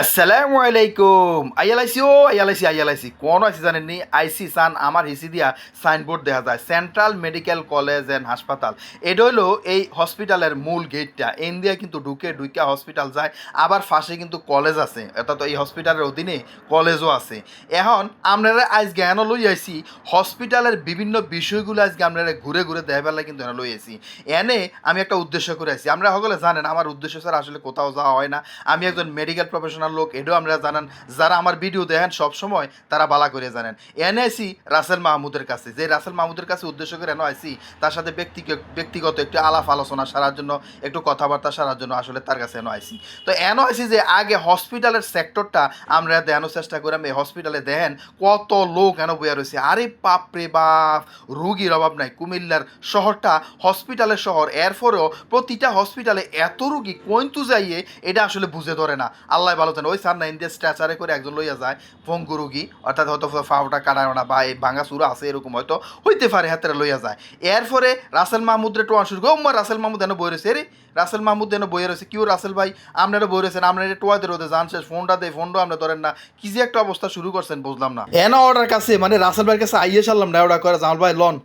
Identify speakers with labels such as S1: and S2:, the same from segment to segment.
S1: আসসালামু আলাইকুম আইয়ালাইছি কোন আইসি জানেননি আইসি সান আমার হিসি দিয়া সাইনবোর্ড দেখা যায় সেন্ট্রাল মেডিকেল কলেজ অ্যান্ড হাসপাতাল। এটা হলো এই হসপিটালের মূল গেটটা। ইন্ডিয়া কিন্তু ঢুকে হসপিটাল যায়, আবার পাশে কিন্তু কলেজ আছে, অর্থাৎ এই হসপিটালের অধীনে কলেজও আছে। এখন আপনারা আজ জ্ঞান লই আইসি হসপিটালের বিভিন্ন বিষয়গুলো আজকে আপনারা ঘুরে ঘুরে দেখাবেলা কিন্তু এনে লই আইসি। এনে আমি একটা উদ্দেশ্য করে আইসি। আমরা সকলে জানেন আমার উদ্দেশ্য স্যার আসলে কোথাও যাওয়া হয় না। আমি একজন মেডিকেল প্রফেশনাল লোক, এটাও আমরা জানান। যারা আমার ভিডিও দেখেন সবসময় তারা বালা করে জানেন। এনে আইসি রাসেল মাহমুদের কাছে, যে রাসেল মাহমুদের কাছে উদ্দেশ্য করে এনে আইসি তার সাথে ব্যক্তিগত একটু আলাপ আলোচনা সারার জন্য, একটু কথাবার্তা সারার জন্য আসলে তার কাছে এনে আইসি। তো এনে আইসি যে আগে হসপিটালের সেক্টরটা আমরা দেখানোর চেষ্টা করি। আমি হসপিটালে দেখেন কত লোক এনে বইয়া রয়েছে। আরে বাপরে বাপ, রুগীর অভাব নাই। কুমিল্লার শহরটা হসপিটালের শহর, এরপরেও প্রতিটা হসপিটালে এত রুগী কইন্তু যাইয়ে এটা আসলে বুঝে ধরে না। আল্লাহ ভালো জানে। ওই সার না ইন্ডিয়া স্ট্রেচারে করে একজন লইয়া যায় পঙ্গু রুগী, অর্থাৎ হয়তো ফাউটা কাটায় না বা এই ভাঙা চূড়া আছে এরকম হয়তো হইতে পারে, হাতের লইয়া যায়। এরপরে রাসেল মাহমুদরে টোয়া শুরু করে রাসেল মাহমুদ এনে বই রয়েছে। রে রাসেল মাহমুদ এনে বইয়ে রয়েছে। কিউ রাসেল ভাই আপনারা বই রয়েছেন, আপনারা টোয়াতে রোদে জান শেষ ফোনটা দেয়, ফোনটাও আপনি ধরেন না। কি যে একটা অবস্থা শুরু করছেন বুঝলাম না। এনা অর্ডার কাছে মানে রাসেল ভাইয়ের কাছে আইয়ে সারলাম না অর্ডার করে জামাল ভাই লন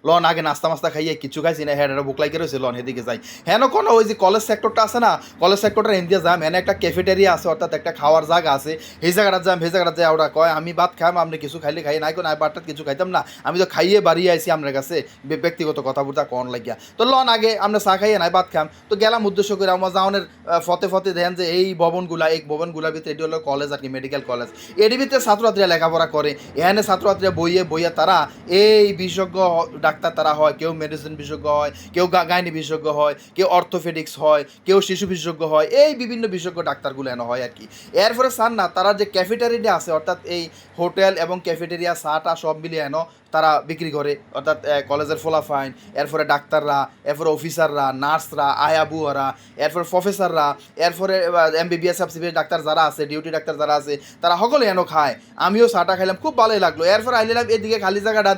S1: লন আগে নাস্তা মাস্তা খাইয়ে কিছু খাইছি না, হ্যাঁ বুক লাইকে রয়েছে লন এদিকে যাই। হ্যাঁ কোনো ওই যে কলেজ সেক্টরটা আছে না, কলেজ সেক্টরটা ইন্ডিয়া যাম, এনে একটা ক্যাফেটেরিয়া আছে, অর্থাৎ একটা খাওয়ার জায়গা আছে। এই জায়গাটা যাম, সেই জায়গাটা যাই ওরা কয় আমি ভাত খাম, আপনি কিছু খাইলে খাই নাই কোন বারটাত কিছু খাইতাম না, আমি তো খাইয়ে বাড়িয়ে আইসি আপনার কাছে ব্যক্তিগত কথাবার্তা কন লাগিয়া। তো লন আগে আমরা চা খাইয়ে নাই ভাত খাম। তো গেলাম উদ্দেশ্য করে আমার যাওয়ানের ফতে দেখেন যে এই ভবনগুলার ভিতরে এটি হলো কলেজ আর কি, মেডিকেল কলেজ। এর ভিতরে ছাত্রছাত্রীরা লেখাপড়া করে। এখানে ছাত্রছাত্রীরা বইয়ে তারা এই বিশেষজ্ঞ ডাক্তার তারা হয়। কেউ মেডিসিন বিশেষজ্ঞ হয়, কেউ গাইনি বিশেষজ্ঞ হয়, কেউ অর্থোপেডিক্স হয়, কেউ শিশু বিশেষজ্ঞ হয়। এই বিভিন্ন বিশেষজ্ঞ ডাক্তারগুলো এনে হয় আর কি। এরপরে সান না তারা যে ক্যাফেটেরিয়া আছে, অর্থাৎ এই হোটেল এবং ক্যাফেটেরিয়া চাটা সব মিলিয়ে এনো তারা বিক্রি করে, অর্থাৎ কলেজের ফলাফাইন, এরপরে ডাক্তাররা, এরপরে অফিসাররা, নার্সরা, আয়াবুয়ারা, এরপরে প্রফেসররা, এরপরে এমবিবিএস সাবসিবিএস ডাক্তার যারা আছে, ডিউটি ডাক্তার যারা আছে, তারা সকলে এনো খায়। আমিও চাটা খাইলাম, খুব ভালোই লাগলো। এরপর আইলাম এদিকে খালি জায়গাটা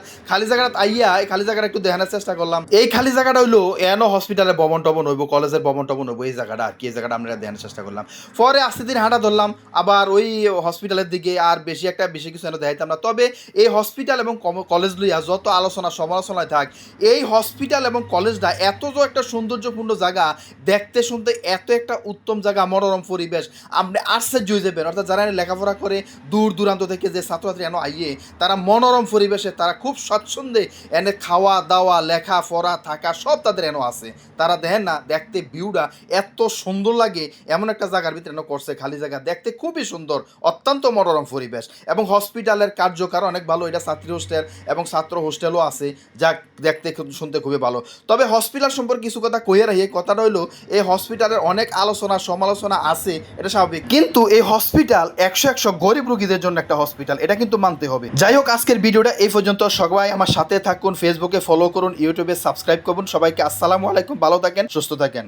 S1: আইয়া এই খালি জায়গাটা একটু দেখানোর চেষ্টা করলাম। এই খালি জায়গাটা হইলো এনো হসপিটালের ভবন টবন হইব, কলেজের ভবন টবন হইব, এই জায়গাটা আর কি। এই জায়গাটা আমরা দেখানোর চেষ্টা করলাম। পরে আস্তে দিন হাঁটা ধরলাম আবার ওই হসপিটালের দিকে। আর বেশি কিছু এনে দেখাইতাম না। তবে এই হসপিটাল এবং কলেজ লইয়া যত আলোচনা সমালোচনায় থাক, এই হসপিটাল এবং কলেজটা এত যে একটা সৌন্দর্যপূর্ণ জায়গা, দেখতে শুনতে এত একটা উত্তম জায়গা, মনোরম পরিবেশ, আপনি আশ্চর্য হয়ে যাবেন। অর্থাৎ যারা লেখাপড়া করে দূর দূরান্ত থেকে যে ছাত্রছাত্রী এনে আইয়ে, তারা মনোরম পরিবেশে তারা খুব স্বচ্ছন্দে এনে খাওয়া দাওয়া লেখা পড়া থাকা সব তাদের এনে আছে। তারা দেখেন না দেখতে ভিউটা এত সুন্দর লাগে, এমন একটা জায়গার ভিতরে এনে করছে খালি জায়গা, দেখতে খুবই সুন্দর, অত্যন্ত মনোরম পরিবেশ। এবং হসপিটালের কার্যকার অনেক ভালো। এটা ছাত্রী হোস্টেল এবং ছাত্র হোস্টেলও আছে, যা দেখতে শুনতে খুবই ভালো। তবে হসপিটাল সম্পর্কে কিছু কথা কইয়ে রাখি। কথাটা হইলো এই হসপিটালের অনেক আলোচনা সমালোচনা আছে, এটা স্বাভাবিক, কিন্তু এই হসপিটাল 100 গরিব রোগীদের জন্য একটা হসপিটাল, এটা কিন্তু মানতে হবে। যাই হোক, আজকের ভিডিওটা এই পর্যন্ত। সবাই আমার সাথে থাকুন, ফেসবুকে ফলো করুন, ইউটিউবে সাবস্ক্রাইব করুন। সবাইকে আসসালামু আলাইকুম, ভালো থাকেন, সুস্থ থাকেন।